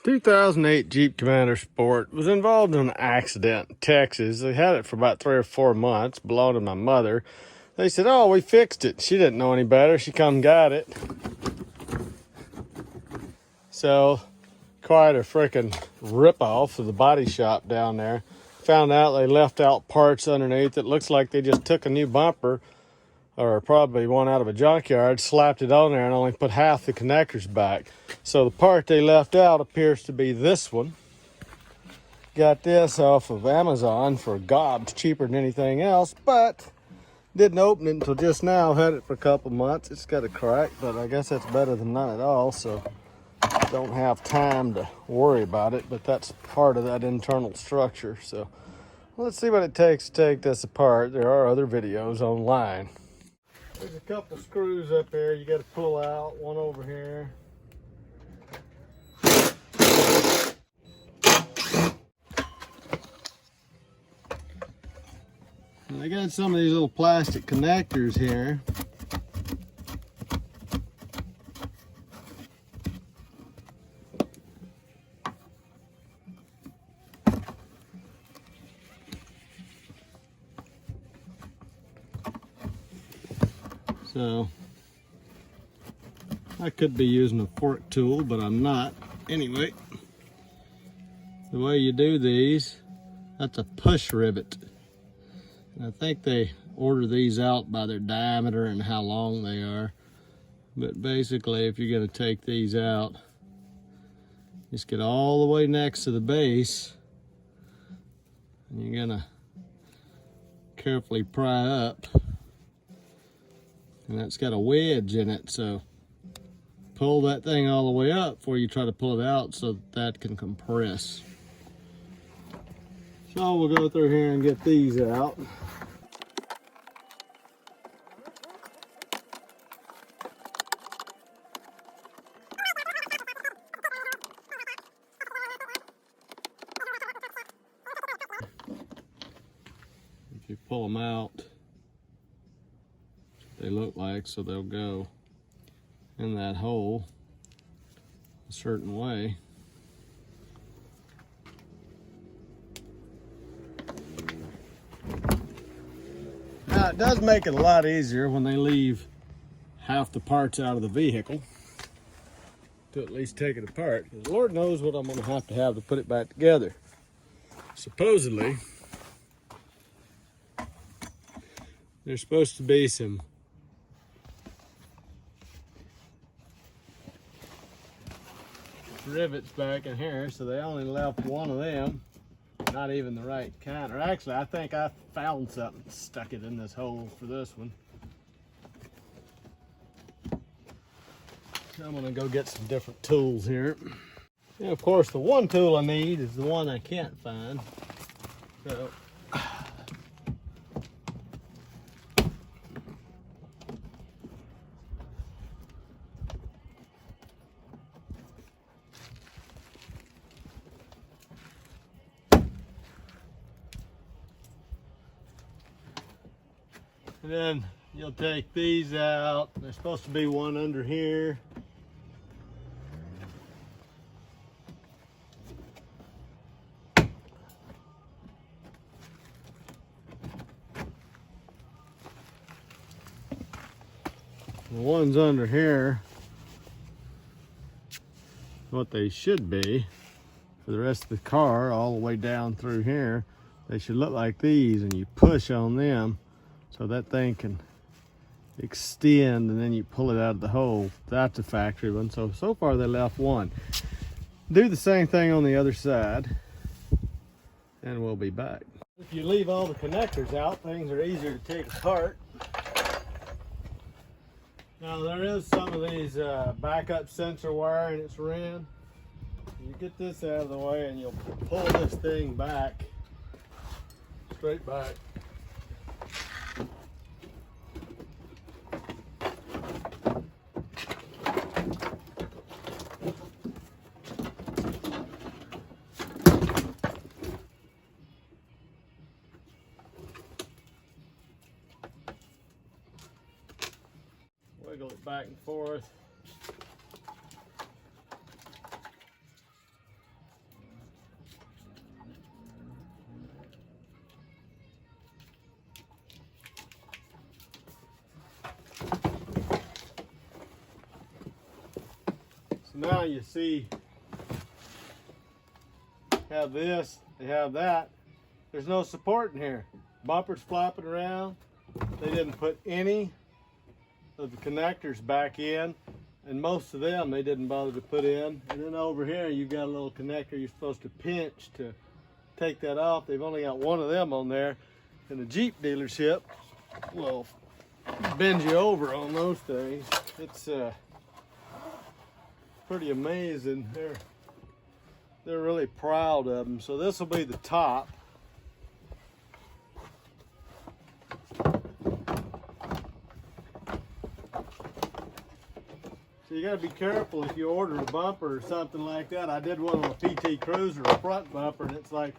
2008 Jeep Commander Sport was involved in an accident in Texas. They had it for about 3 or 4 months, belonged to my mother. They said, oh, we fixed it. She didn't know any better. She come and got it. So, quite a freaking rip-off of the body shop down there. Found out they left out parts underneath. It looks like they just took a new bumper, or probably one out of a junkyard, slapped it on there and only put half the connectors back. So the part they left out appears to be this one. Got this off of Amazon for gobs cheaper than anything else, but didn't open it until just now. I've had it for a couple months. It's got a crack, but I guess that's better than none at all, so don't have time to worry about it, but that's part of that internal structure. So let's see what it takes to take this apart. There are other videos online. There's a couple screws up there you got to pull out, one over here. And I got some of these little plastic connectors here. So I could be using a fork tool, but I'm not. Anyway, the way you do these, that's a push rivet. And I think they order these out by their diameter and how long they are. But basically, if you're going to take these out, just get all the way next to the base, and you're going to carefully pry up. And that's got a wedge in it, so pull that thing all the way up before you try to pull it out so that can compress. So we'll go through here and get these out. If you pull them out, they look like, so they'll go in that hole a certain way. Now it does make it a lot easier when they leave half the parts out of the vehicle to at least take it apart, because Lord knows what I'm going to have to put it back together. Supposedly there's supposed to be some rivets back in here, so they only left one of them, not even the right kind. Or actually, I think I found something, stuck it in this hole for this one. So I'm gonna go get some different tools here. And of course, the one tool I need is the one I can't find. So and then you'll take these out. There's supposed to be one under here. The ones under here, what they should be for the rest of the car, all the way down through here, they should look like these, and you push on them so that thing can extend, and then you pull it out of the hole. That's a factory one. So far they left one. Do the same thing on the other side, and we'll be back. If you leave all the connectors out, things are easier to take apart. Now there is some of these backup sensor wire and it's ran. You get this out of the way and you'll pull this thing back, straight back. Wiggle it back and forth. now you see, have this, they have that. There's no support in here. Bumper's flopping around. They didn't put any of the connectors back in, and most of them they didn't bother to put in. And then over here you've got a little connector you're supposed to pinch to take that off. They've only got one of them on there, and the Jeep dealership will bend you over on those things. It's pretty amazing. They're really proud of them. So this will be the top. So you got to be careful if you order a bumper or something like that. I did one on a PT Cruiser, a front bumper, and it's like,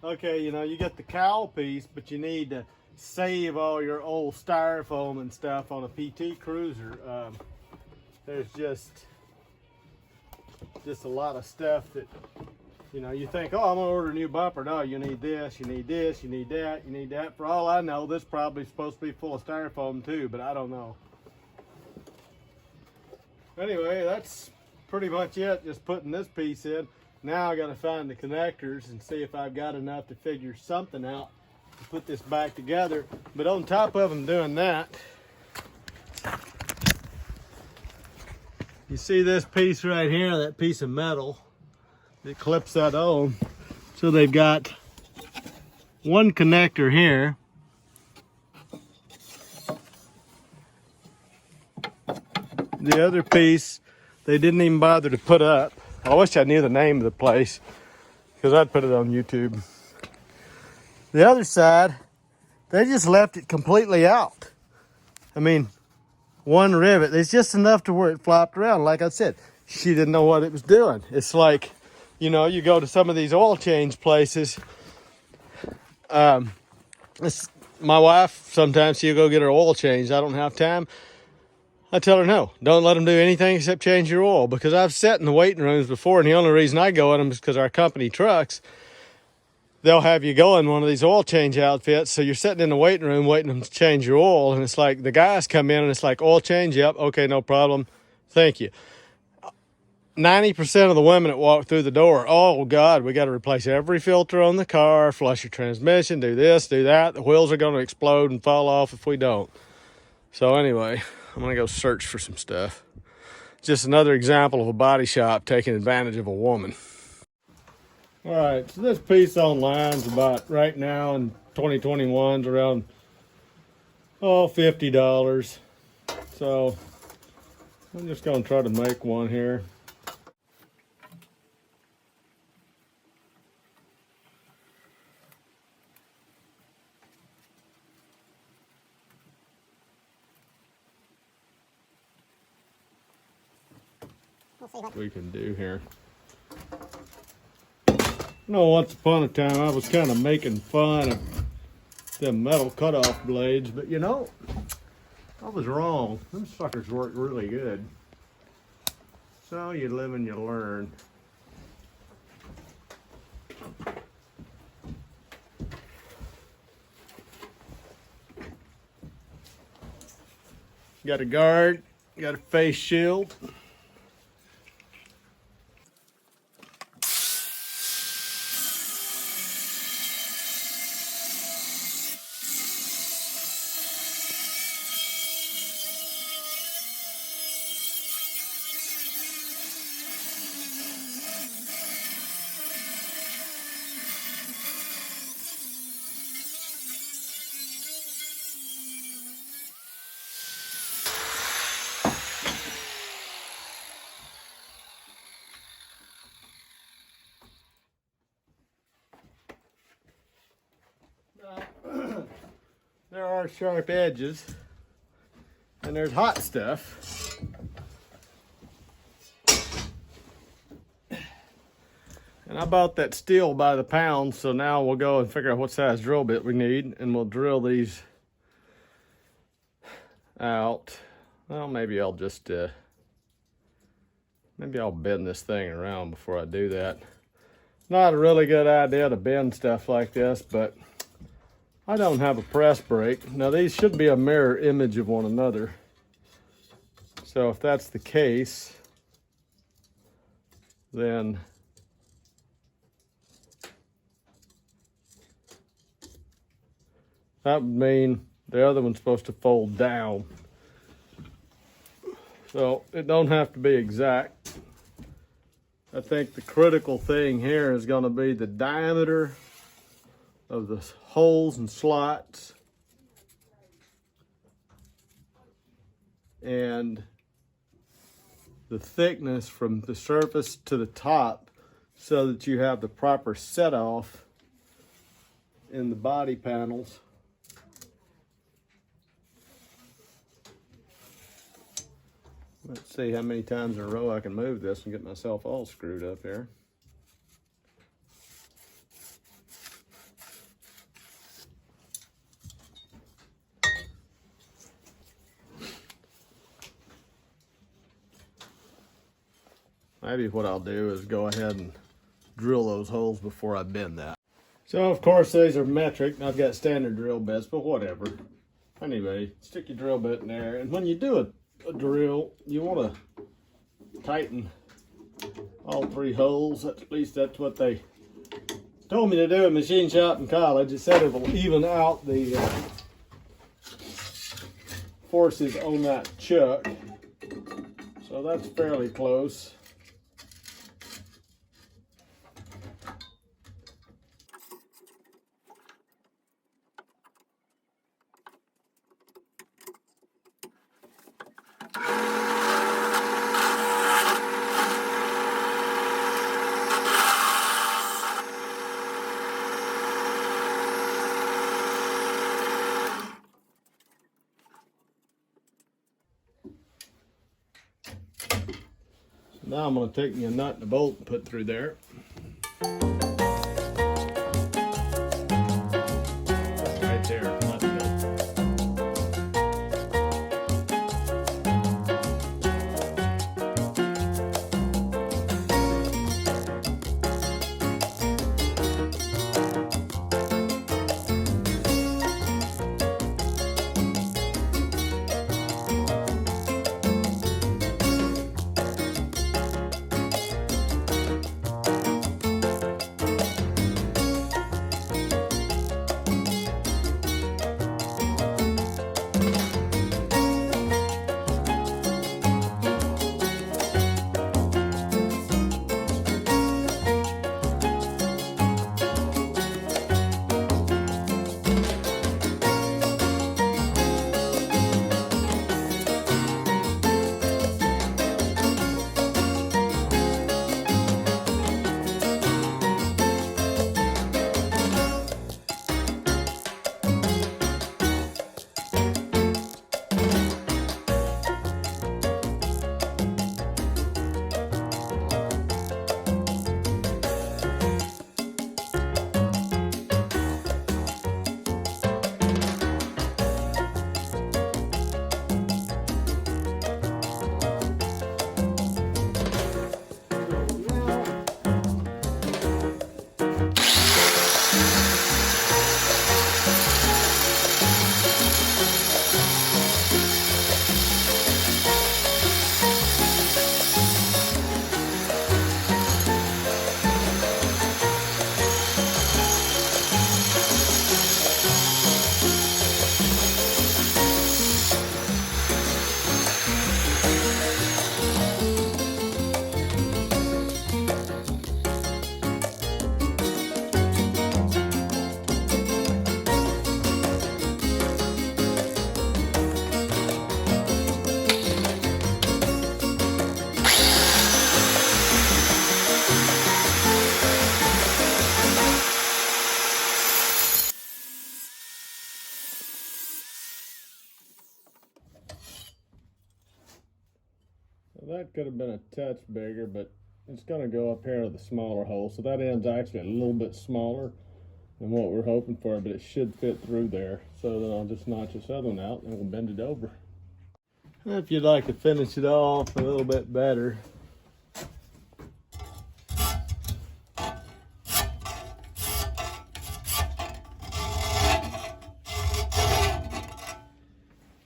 okay, you know, you get the cowl piece, but you need to save all your old styrofoam and stuff on a PT Cruiser. There's just a lot of stuff that, you know, you think, oh, I'm gonna order a new bumper. No, you need this, you need this, you need that, you need that. For all I know, this probably supposed to be full of styrofoam too, but I don't know. Anyway, that's pretty much it, just putting this piece in. Now I gotta find the connectors and see if I've got enough to figure something out to put this back together. But on top of them doing that, you see this piece right here, that piece of metal that clips that on. So they've got one connector here. The other piece, they didn't even bother to put up. I wish I knew the name of the place, because I'd put it on YouTube. The other side, they just left it completely out. I mean, one rivet, it's just enough to where it flopped around. Like I said, she didn't know what it was doing. It's like, you know, you go to some of these oil change places. My wife, sometimes she'll go get her oil changed. I don't have time. I tell her, no, don't let them do anything except change your oil, because I've sat in the waiting rooms before, and the only reason I go in them is because our company trucks, they'll have you go in one of these oil change outfits. So you're sitting in the waiting room waiting them to change your oil, and it's like the guys come in and it's like, oil change, yep, okay, no problem, thank you. 90% of the women that walk through the door, oh God, we got to replace every filter on the car, flush your transmission, do this, do that. The wheels are going to explode and fall off if we don't. So anyway, I'm gonna go search for some stuff. Just another example of a body shop taking advantage of a woman. All right, so this piece online is about, right now in 2021, is around, $50. So I'm just gonna try to make one here. We can do here. You know, once upon a time I was kind of making fun of them metal cutoff blades, but you know, I was wrong. Them suckers work really good. So you live and you learn. Got a guard, got a face shield. There are sharp edges, and there's hot stuff. And I bought that steel by the pound, so now we'll go and figure out what size drill bit we need, and we'll drill these out. Well, maybe I'll just, maybe I'll bend this thing around before I do that. Not a really good idea to bend stuff like this, but I don't have a press brake. Now these should be a mirror image of one another. So if that's the case, then that would mean the other one's supposed to fold down. So it don't have to be exact. I think the critical thing here is going to be the diameter of the holes and slots and the thickness from the surface to the top, so that you have the proper set off in the body panels. Let's see how many times in a row I can move this and get myself all screwed up here. Maybe what I'll do is go ahead and drill those holes before I bend that. So of course these are metric, and I've got standard drill bits, but whatever. Anyway, stick your drill bit in there, and when you do a drill, you want to tighten all 3 holes. At least that's what they told me to do in machine shop in college. It said it will even out the forces on that chuck. So that's fairly close. Now I'm going to take me a nut and a bolt and put through there. Right there, nut and bolt. That could have been a touch bigger, but it's going to go up here to the smaller hole. So that end's actually a little bit smaller than what we're hoping for, but it should fit through there. So then I'll just notch this other one out and we'll bend it over. If you'd like to finish it off a little bit better,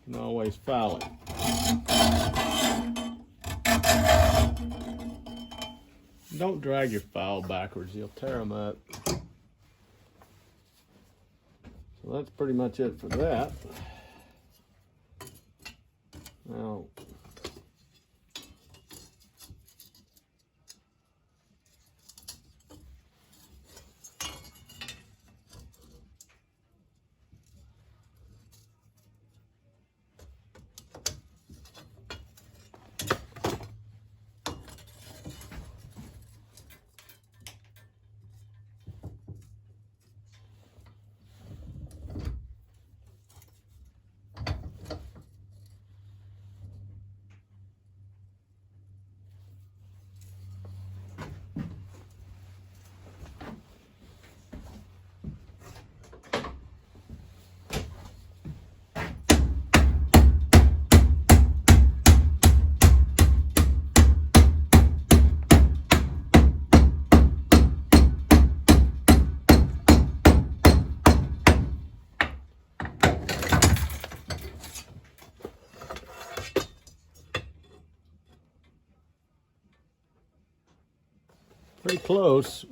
you can always file it. Don't drag your file backwards, you'll tear them up. So that's pretty much it for that. Now, pretty close.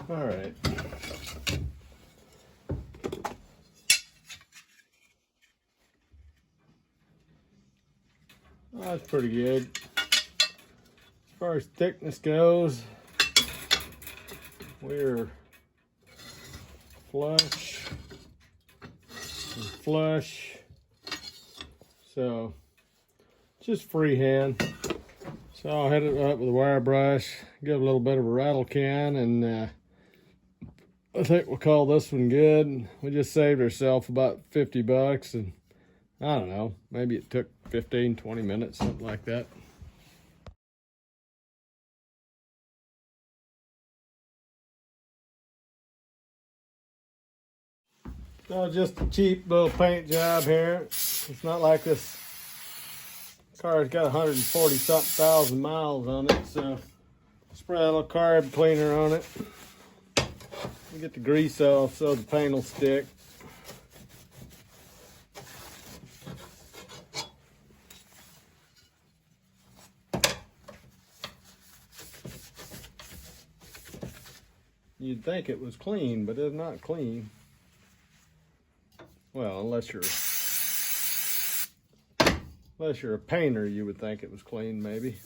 All right. That's pretty good. As far as thickness goes, we're flush and flush. So just freehand. So I'll hit it up with a wire brush, give a little bit of a rattle can, and I think we'll call this one good. We just saved ourselves about 50 bucks, and I don't know, maybe it took 15, 20 minutes, something like that. So just a cheap little paint job here. It's not like this car's got 140 something thousand miles on it, so spray a little carb cleaner on it. Get the grease off so the paint will stick. You'd think it was clean, but it's not clean. Well, unless you're a painter, you would think it was clean, maybe.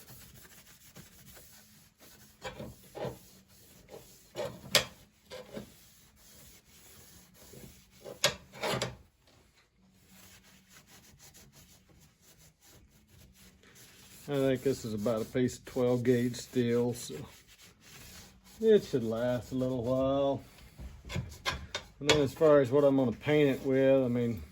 I think this is about a piece of 12 gauge steel, so it should last a little while. And then as far as what I'm going to paint it with, I mean,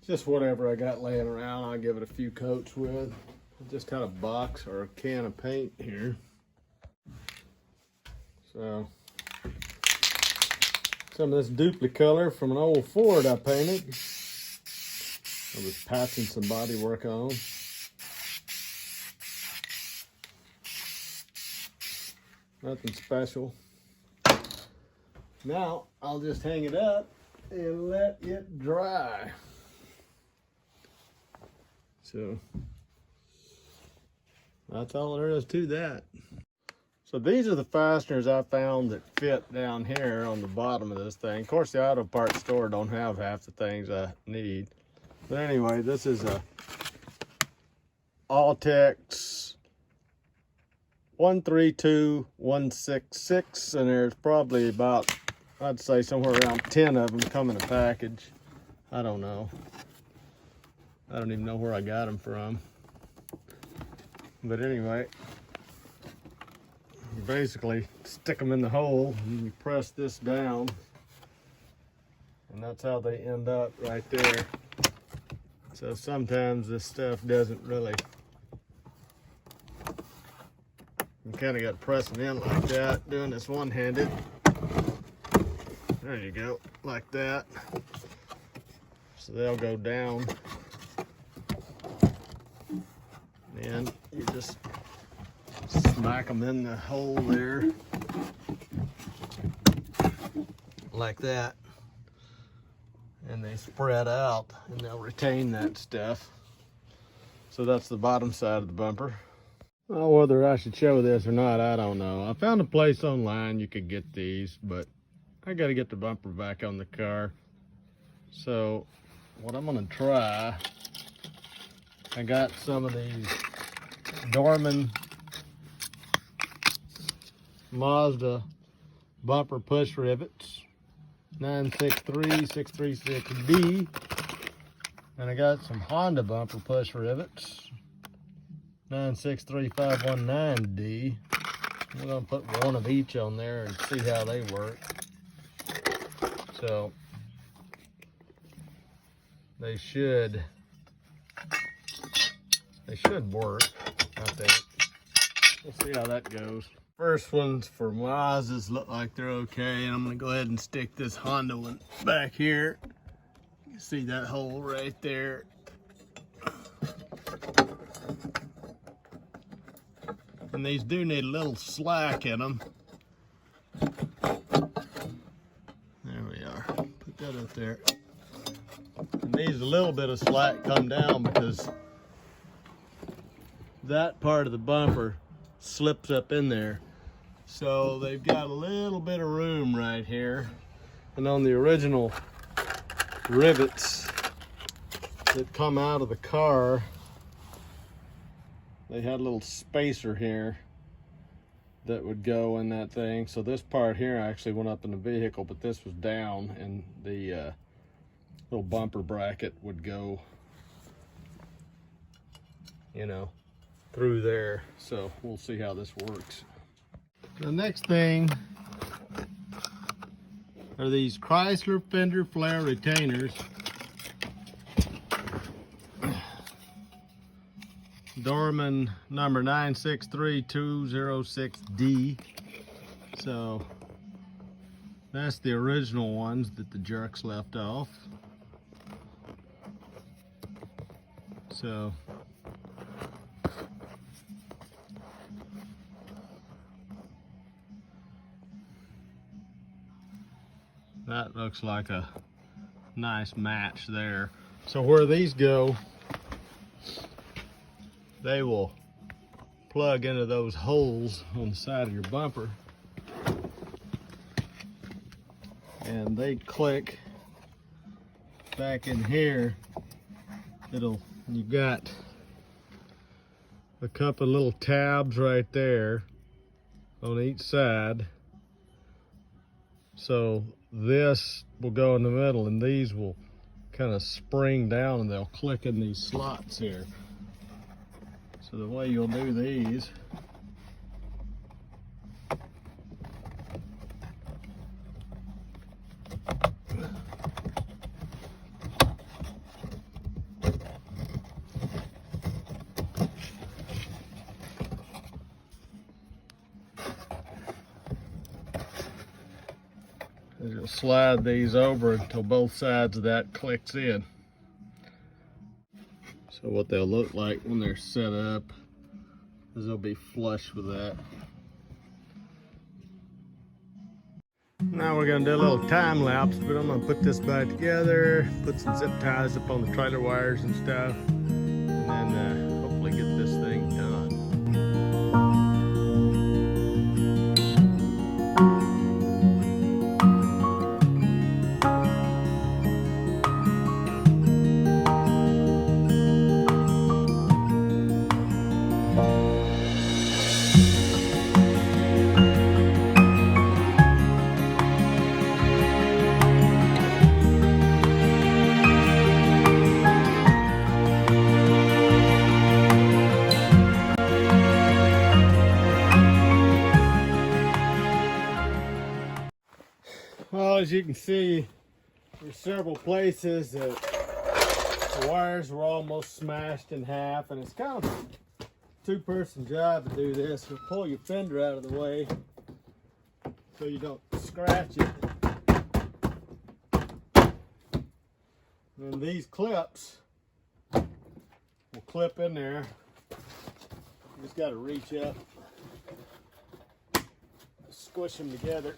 just whatever I got laying around, I'll give it a few coats with. I just had a box or a can of paint here. So, some of this duplicolor from an old Ford I painted. I was patching some body work on. Nothing special. Now I'll just hang it up and let it dry. So that's all there is to that. So these are the fasteners I found that fit down here on the bottom of this thing. Of course, the auto parts store don't have half the things I need. But anyway, this is a Altex 132166, and there's probably about I'd say somewhere around 10 of them come in a package. I don't know. I don't even know where I got them from. But anyway, you basically stick them in the hole and you press this down, and that's how they end up right there. So sometimes this stuff doesn't really, you kind of got to press it in like that, doing this one-handed. There you go, like that. So they'll go down. And you just smack them in the hole there, like that. And they spread out and they'll retain that stuff. So that's the bottom side of the bumper. Well, whether I should show this or not, I don't know. I found a place online you could get these, but I got to get the bumper back on the car. So what I'm going to try, I got some of these Dorman Mazda bumper push rivets, 963-636D, and I got some Honda bumper push rivets, 963-519D. We're going to put one of each on there and see how they work. So they should work, I think. We'll see how that goes. First ones for Mazdas look like they're okay, and I'm gonna go ahead and stick this Honda one back here. You can see that hole right there. And these do need a little slack in them. There we are. Put that up there. It needs a little bit of slack come down because that part of the bumper slips up in there. So they've got a little bit of room right here. And on the original rivets that come out of the car, they had a little spacer here that would go in that thing. So this part here actually went up in the vehicle, but this was down, and the little bumper bracket would go, you know, through there. So we'll see how this works. The next thing are these Chrysler fender flare retainers. Dorman number 963206D. So that's the original ones that the jerks left off. So that looks like a nice match there. So where these go, they will plug into those holes on the side of your bumper, and they click back in here. You've got a couple little tabs right there on each side. So this will go in the middle, and these will kind of spring down and they'll click in these slots here. So the way you'll do these, you'll slide these over until both sides of that clicks in. So what they'll look like when they're set up is they'll be flush with that. Now we're gonna do a little time lapse, but I'm gonna put this back together, put some zip ties up on the trailer wires and stuff, and then hopefully get this thing done. you can see, there's several places that the wires were almost smashed in half, and it's kind of a two-person job to do this. You'll pull your fender out of the way so you don't scratch it. And these clips will clip in there. You just got to reach up, squish them together.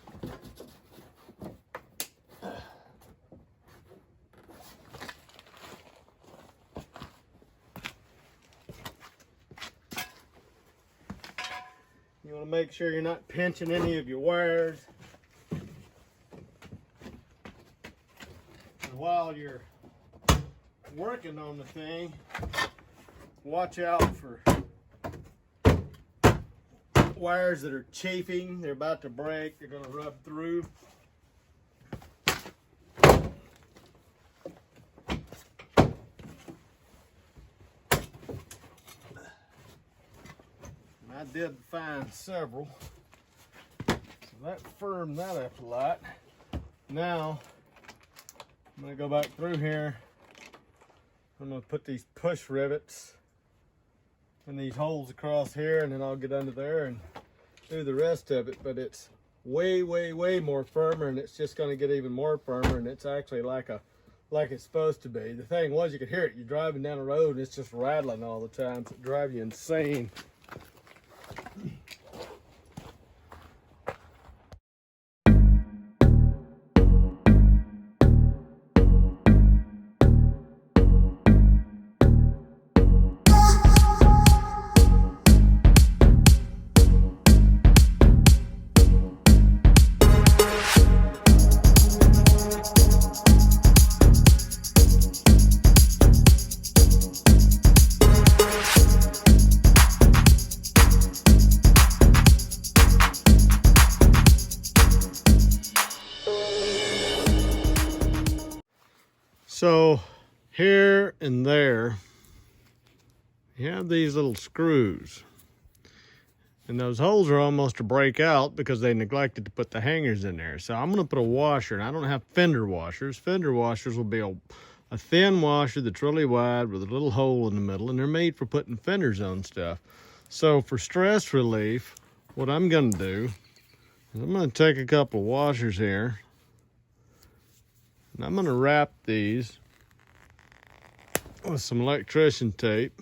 You want to make sure you're not pinching any of your wires. And while you're working on the thing, watch out for wires that are chafing. They're about to break. They're going to rub through. I did find several, so that firmed that up a lot. Now I'm going to go back through here. I'm going to put these push rivets in these holes across here, and then I'll get under there and do the rest of it. But it's way more firmer, and it's just going to get even more firmer, and it's actually like it's supposed to be. The thing was, you could hear it. You're driving down the road and it's just rattling all the time, so it drives you insane. So here and there, you have these little screws, and those holes are almost to break out because they neglected to put the hangers in there. So I'm going to put a washer, and I don't have fender washers. Fender washers will be a thin washer that's really wide with a little hole in the middle, and they're made for putting fenders on stuff. So for stress relief, what I'm going to do is I'm going to take a couple of washers here, and I'm going to wrap these with some electrician tape,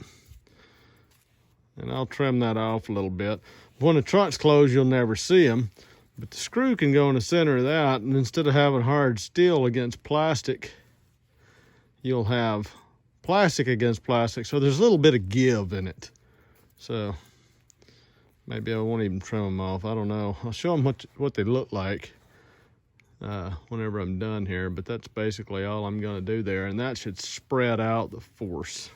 and I'll trim that off a little bit. When the truck's closed, you'll never see them, but the screw can go in the center of that, and instead of having hard steel against plastic, you'll have plastic against plastic, so there's a little bit of give in it. So maybe I won't even trim them off. I don't know. I'll show them what they look like whenever I'm done here, but that's basically all I'm going to do there, and that should spread out the force.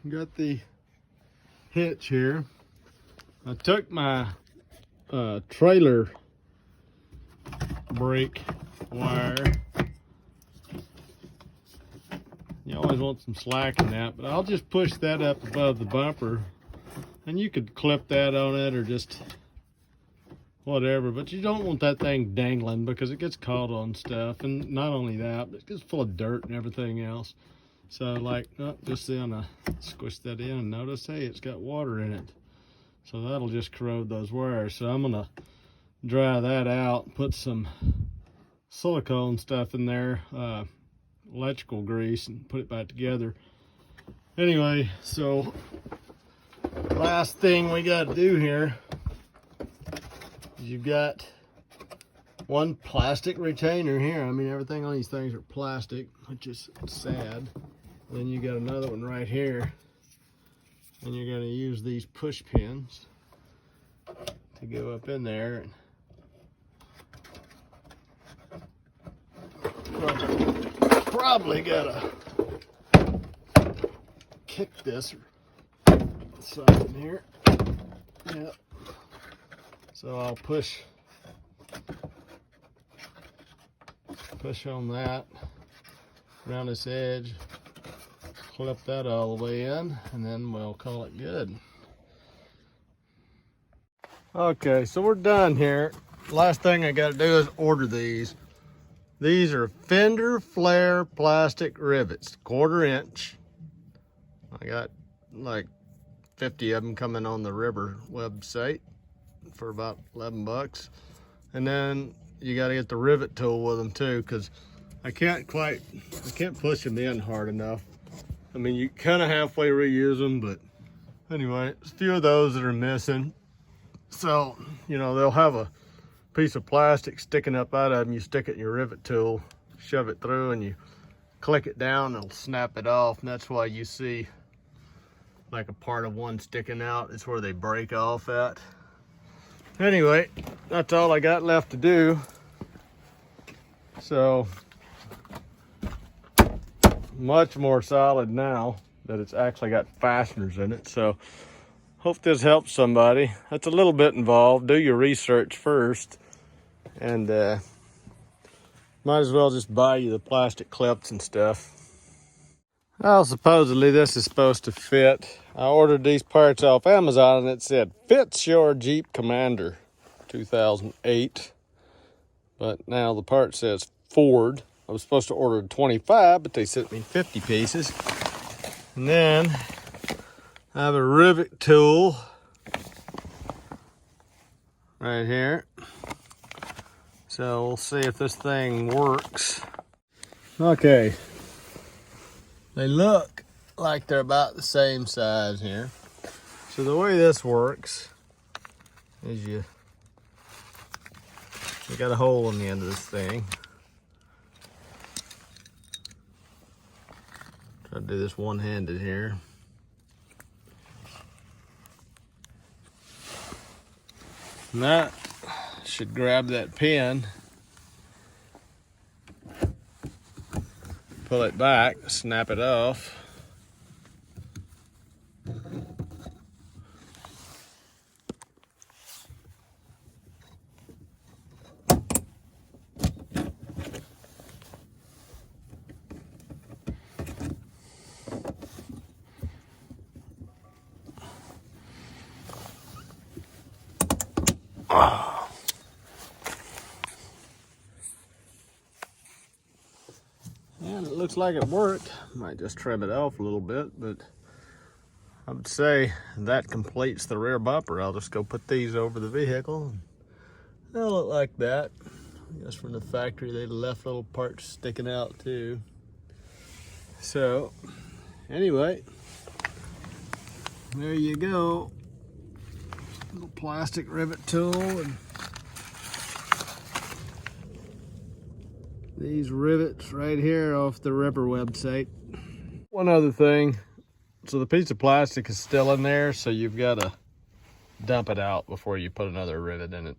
Got the hitch here. I took my trailer brake wire. You always want some slack in that, but I'll just push that up above the bumper, and you could clip that on it or just whatever, but you don't want that thing dangling because it gets caught on stuff. And not only that, but it gets full of dirt and everything else. So like, just then I squish that in and notice, hey, it's got water in it. So that'll just corrode those wires. So I'm gonna dry that out, put some silicone stuff in there, electrical grease, and put it back together. Anyway, so last thing we got to do here is you've got one plastic retainer here. I mean, everything on these things are plastic, which is sad. Then you got another one right here, and you're going to use these push pins to go up in there. And probably gotta kick this or something here. Yep. So I'll push on that around this edge, clip that all the way in, and then we'll call it good. Okay, so we're done here. Last thing I gotta do is order these. These are fender flare plastic rivets, 1/4 inch. I got like 50 of them coming on the River website for about 11 bucks. And then you got to get the rivet tool with them too, because I can't push them in hard enough. I mean, you kind of halfway reuse them, but anyway, a few of those that are missing. So, you know, they'll have a piece of plastic sticking up out of them. You stick it in your rivet tool, shove it through, and you click it down, and it'll snap it off. And that's why you see like a part of one sticking out. It's where they break off at. Anyway, that's all I got left to do. So much more solid now that it's actually got fasteners in it. So hope this helps somebody. That's a little bit involved. Do your research first, and might as well just buy you the plastic clips and stuff. Well, supposedly this is supposed to fit. I ordered these parts off Amazon and it said, fits your Jeep Commander 2008. But now the part says Ford. I was supposed to order 25, but they sent me 50 pieces. And then I have a rivet tool right here. So we'll see if this thing works. Okay. They look like they're about the same size here. So the way this works is you got a hole in the end of this thing. Try to do this one-handed here. And that should grab that pin, pull it back, snap it off. And it looks like it worked. Might just trim it off a little bit, but I would say that completes the rear bumper. I'll just go put these over the vehicle. They'll look like that. I guess from the factory they left little parts sticking out too. So anyway, there you go. Little plastic rivet tool and these rivets right here off the River website. One other thing, so the piece of plastic is still in there, so you've got to dump it out before you put another rivet in it.